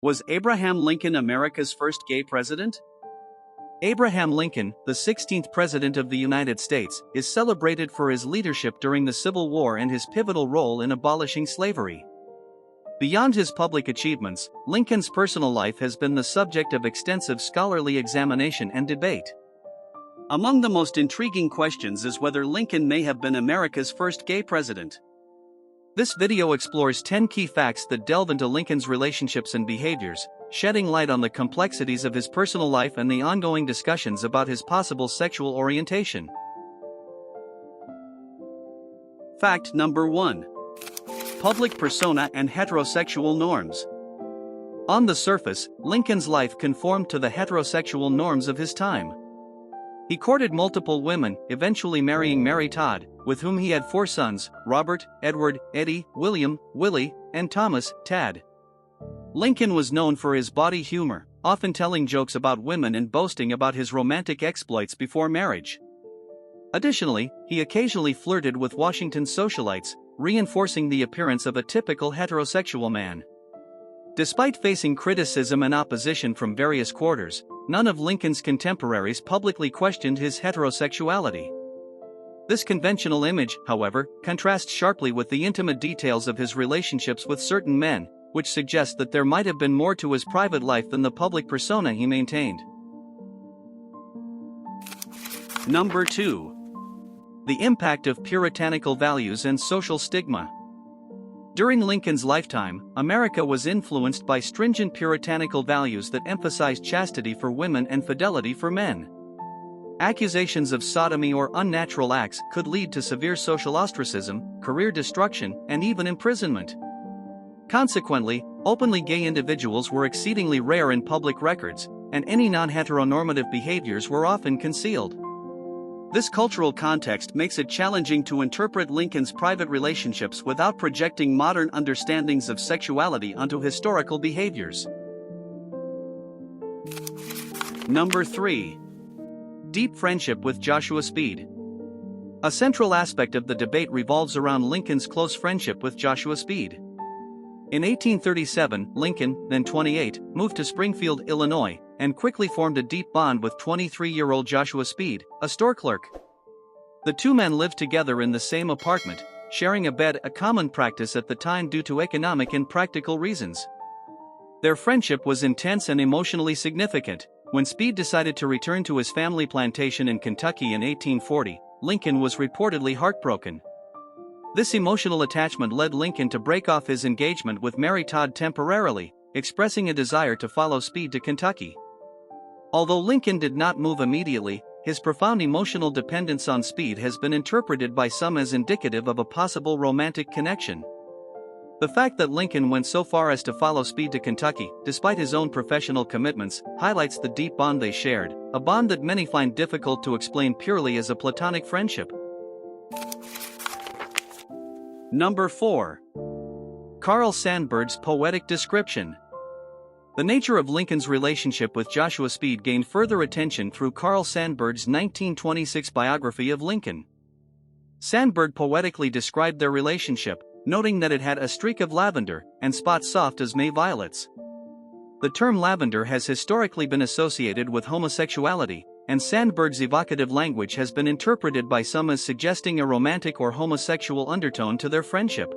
Was Abraham Lincoln America's first gay president? Abraham Lincoln, the 16th President of the United States, is celebrated for his leadership during the Civil War and his pivotal role in abolishing slavery. Beyond his public achievements, Lincoln's personal life has been the subject of extensive scholarly examination and debate. Among the most intriguing questions is whether Lincoln may have been America's first gay president. This video explores 10 key facts that delve into Lincoln's relationships and behaviors, shedding light on the complexities of his personal life and the ongoing discussions about his possible sexual orientation. Fact number 1. Public persona and heterosexual norms. On the surface, Lincoln's life conformed to the heterosexual norms of his time. He courted multiple women, eventually marrying Mary Todd, with whom he had 4 sons: Robert, Edward, Eddie, William, Willie, and Thomas, Tad. Lincoln was known for his body humor, often telling jokes about women and boasting about his romantic exploits before marriage. Additionally, he occasionally flirted with Washington socialites, reinforcing the appearance of a typical heterosexual man. Despite facing criticism and opposition from various quarters, none of Lincoln's contemporaries publicly questioned his heterosexuality. This conventional image, however, contrasts sharply with the intimate details of his relationships with certain men, which suggests that there might have been more to his private life than the public persona he maintained. Number 2. The impact of puritanical values and social stigma. During Lincoln's lifetime, America was influenced by stringent puritanical values that emphasized chastity for women and fidelity for men. Accusations of sodomy or unnatural acts could lead to severe social ostracism, career destruction, and even imprisonment. Consequently, openly gay individuals were exceedingly rare in public records, and any non-heteronormative behaviors were often concealed. This cultural context makes it challenging to interpret Lincoln's private relationships without projecting modern understandings of sexuality onto historical behaviors. Number 3. Deep friendship with Joshua Speed. A central aspect of the debate revolves around Lincoln's close friendship with Joshua Speed. In 1837, Lincoln, then 28, moved to Springfield, Illinois, and quickly formed a deep bond with 23-year-old Joshua Speed, a store clerk. The two men lived together in the same apartment, sharing a bed, a common practice at the time due to economic and practical reasons. Their friendship was intense and emotionally significant. When Speed decided to return to his family plantation in Kentucky in 1840, Lincoln was reportedly heartbroken. This emotional attachment led Lincoln to break off his engagement with Mary Todd temporarily, expressing a desire to follow Speed to Kentucky. Although Lincoln did not move immediately, his profound emotional dependence on Speed has been interpreted by some as indicative of a possible romantic connection. The fact that Lincoln went so far as to follow Speed to Kentucky, despite his own professional commitments, highlights the deep bond they shared, a bond that many find difficult to explain purely as a platonic friendship. Number 4. Carl Sandberg's poetic description. The nature of Lincoln's relationship with Joshua Speed gained further attention through Carl Sandberg's 1926 biography of Lincoln. Sandberg poetically described their relationship, noting that it had a streak of lavender, and spots soft as May violets. The term lavender has historically been associated with homosexuality, and Sandberg's evocative language has been interpreted by some as suggesting a romantic or homosexual undertone to their friendship.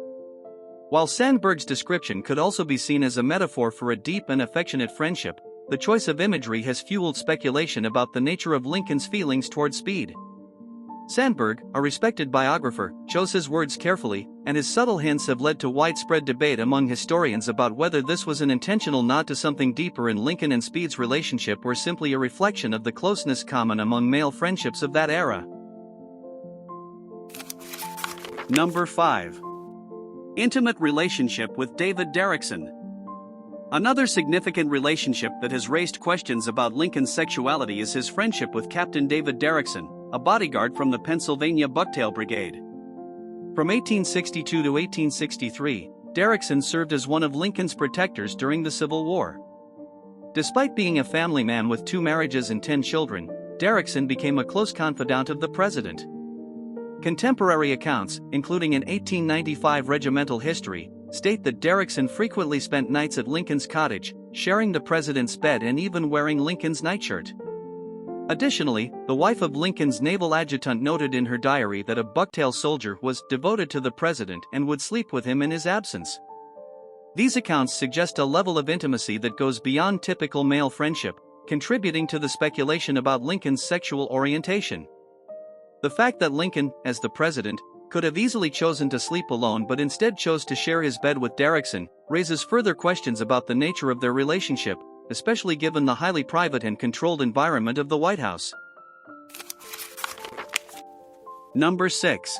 While Sandberg's description could also be seen as a metaphor for a deep and affectionate friendship, the choice of imagery has fueled speculation about the nature of Lincoln's feelings toward Speed. Sandberg, a respected biographer, chose his words carefully, and his subtle hints have led to widespread debate among historians about whether this was an intentional nod to something deeper in Lincoln and Speed's relationship or simply a reflection of the closeness common among male friendships of that era. Number 5. Intimate relationship with David Derkson. Another significant relationship that has raised questions about Lincoln's sexuality is his friendship with Captain David Derkson, a bodyguard from the Pennsylvania Bucktail Brigade. From 1862 to 1863, Derkson served as one of Lincoln's protectors during the Civil War. Despite being a family man with 2 marriages and 10 children, Derkson became a close confidant of the president. Contemporary accounts, including an 1895 regimental history, state that Derkson frequently spent nights at Lincoln's cottage, sharing the president's bed and even wearing Lincoln's nightshirt. Additionally, the wife of Lincoln's naval adjutant noted in her diary that a bucktail soldier was devoted to the president and would sleep with him in his absence. These accounts suggest a level of intimacy that goes beyond typical male friendship, contributing to the speculation about Lincoln's sexual orientation. The fact that Lincoln, as the president, could have easily chosen to sleep alone but instead chose to share his bed with Derkson, raises further questions about the nature of their relationship, especially given the highly private and controlled environment of the White House. Number 6.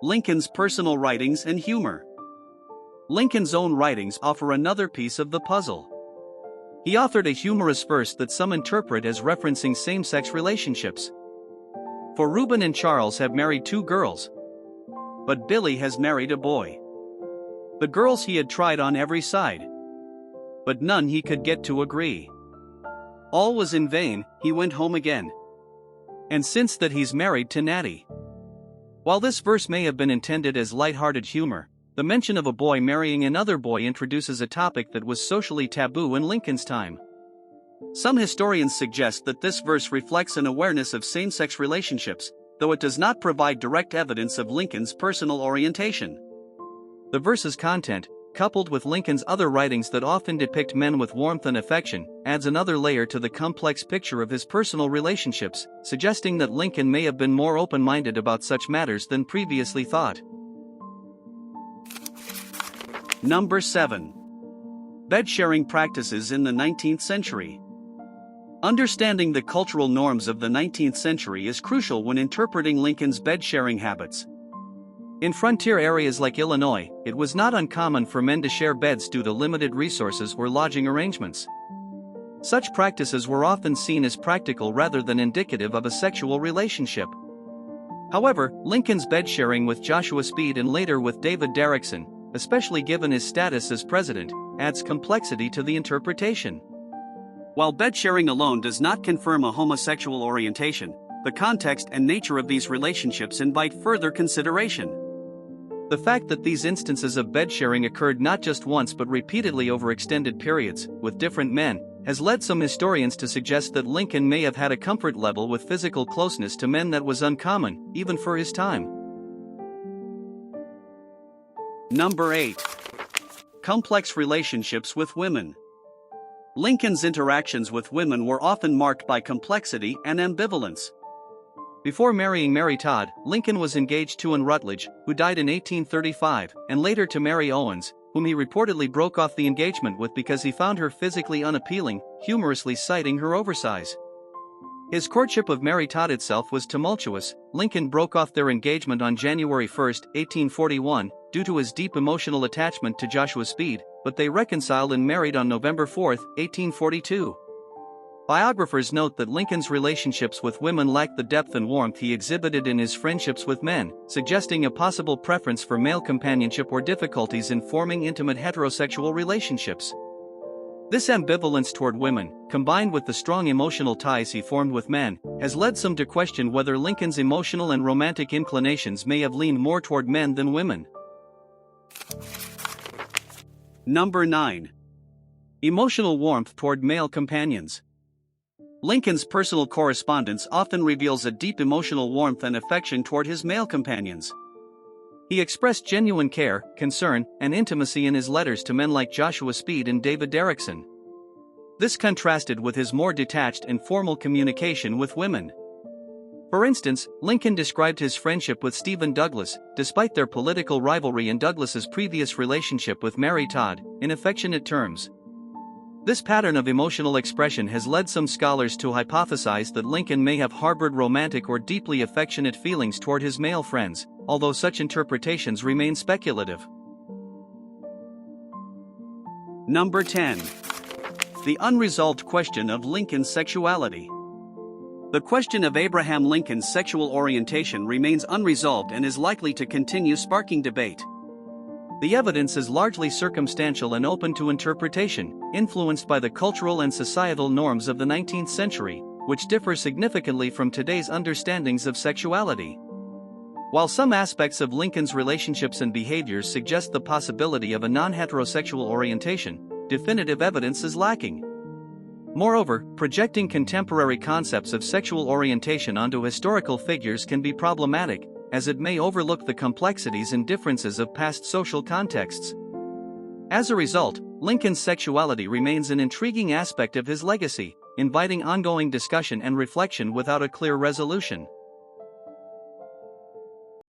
Lincoln's personal writings and humor. Lincoln's own writings offer another piece of the puzzle. He authored a humorous verse that some interpret as referencing same-sex relationships. For Reuben and Charles have married 2 girls, but Billy has married a boy. The girls he had tried on every side, but none he could get to agree. All was in vain, he went home again. And since that he's married to Natty. While this verse may have been intended as light-hearted humor, the mention of a boy marrying another boy introduces a topic that was socially taboo in Lincoln's time. Some historians suggest that this verse reflects an awareness of same-sex relationships, though it does not provide direct evidence of Lincoln's personal orientation. The verse's content, coupled with Lincoln's other writings that often depict men with warmth and affection, adds another layer to the complex picture of his personal relationships, suggesting that Lincoln may have been more open-minded about such matters than previously thought. Number 7. Bed-sharing practices in the 19th century. Understanding the cultural norms of the 19th century is crucial when interpreting Lincoln's bed-sharing habits. In frontier areas like Illinois, it was not uncommon for men to share beds due to limited resources or lodging arrangements. Such practices were often seen as practical rather than indicative of a sexual relationship. However, Lincoln's bed-sharing with Joshua Speed and later with David Derkson, especially given his status as president, adds complexity to the interpretation. While bed-sharing alone does not confirm a homosexual orientation, the context and nature of these relationships invite further consideration. The fact that these instances of bed-sharing occurred not just once but repeatedly over extended periods, with different men, has led some historians to suggest that Lincoln may have had a comfort level with physical closeness to men that was uncommon, even for his time. Number 8. Complex relationships with women. Lincoln's interactions with women were often marked by complexity and ambivalence. Before marrying Mary Todd, Lincoln was engaged to Anne Rutledge, who died in 1835, and later to Mary Owens, whom he reportedly broke off the engagement with because he found her physically unappealing, humorously citing her oversize. His courtship of Mary Todd itself was tumultuous. Lincoln broke off their engagement on January 1, 1841, due to his deep emotional attachment to Joshua Speed, but they reconciled and married on November 4, 1842. Biographers note that Lincoln's relationships with women lacked the depth and warmth he exhibited in his friendships with men, suggesting a possible preference for male companionship or difficulties in forming intimate heterosexual relationships. This ambivalence toward women, combined with the strong emotional ties he formed with men, has led some to question whether Lincoln's emotional and romantic inclinations may have leaned more toward men than women. Number 9. Emotional warmth toward male companions. Lincoln's personal correspondence often reveals a deep emotional warmth and affection toward his male companions. He expressed genuine care, concern, and intimacy in his letters to men like Joshua Speed and David Derkson. This contrasted with his more detached and formal communication with women. For instance, Lincoln described his friendship with Stephen Douglas, despite their political rivalry and Douglas's previous relationship with Mary Todd, in affectionate terms. This pattern of emotional expression has led some scholars to hypothesize that Lincoln may have harbored romantic or deeply affectionate feelings toward his male friends, although such interpretations remain speculative. Number 10. The unresolved question of Lincoln's sexuality. The question of Abraham Lincoln's sexual orientation remains unresolved and is likely to continue sparking debate. The evidence is largely circumstantial and open to interpretation, influenced by the cultural and societal norms of the 19th century, which differ significantly from today's understandings of sexuality. While some aspects of Lincoln's relationships and behaviors suggest the possibility of a non-heterosexual orientation, definitive evidence is lacking. Moreover, projecting contemporary concepts of sexual orientation onto historical figures can be problematic, as it may overlook the complexities and differences of past social contexts. As a result, Lincoln's sexuality remains an intriguing aspect of his legacy, inviting ongoing discussion and reflection without a clear resolution.